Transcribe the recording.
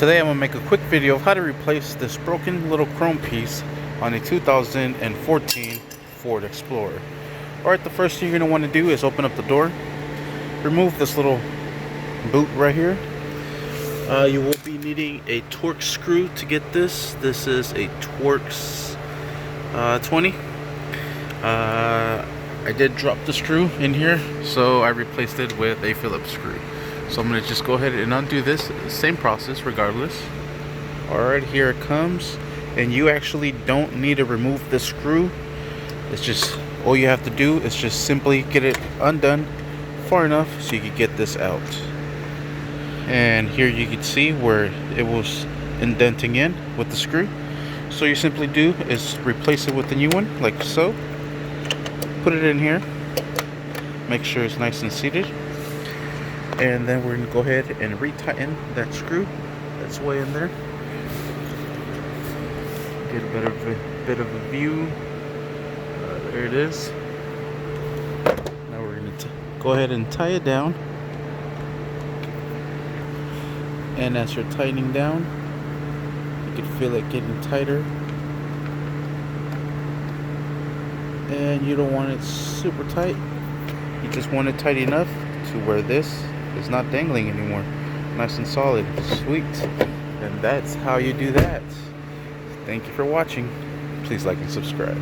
Today I'm going to make a quick video of how to replace this broken little chrome piece on a 2014 Ford Explorer. Alright, the first thing you're going to want to do is open up the door, remove this little boot right here. You will be needing a Torx screw to get this. This is a Torx 20. I did drop the screw in here, so I replaced it with a Phillips screw. So I'm going to just go ahead and undo this. Same process regardless. Alright, here it comes. And you actually don't need to remove the screw. It's just, all you have to do is just simply get it undone far enough so you can get this out. And here you can see where it was indenting in with the screw. So you simply do is replace it with a new one, like so. Put it in here. Make sure it's nice and seated. And then we're going to go ahead and retighten that screw that's way in there. Get a bit of a view. There it is. Now we're going to go ahead and tie it down. And as you're tightening down, you can feel it getting tighter. And you don't want it super tight. You just want it tight enough to where this is not dangling anymore. Nice and solid. Sweet. And that's how you do that. Thank you for watching. Please like and subscribe.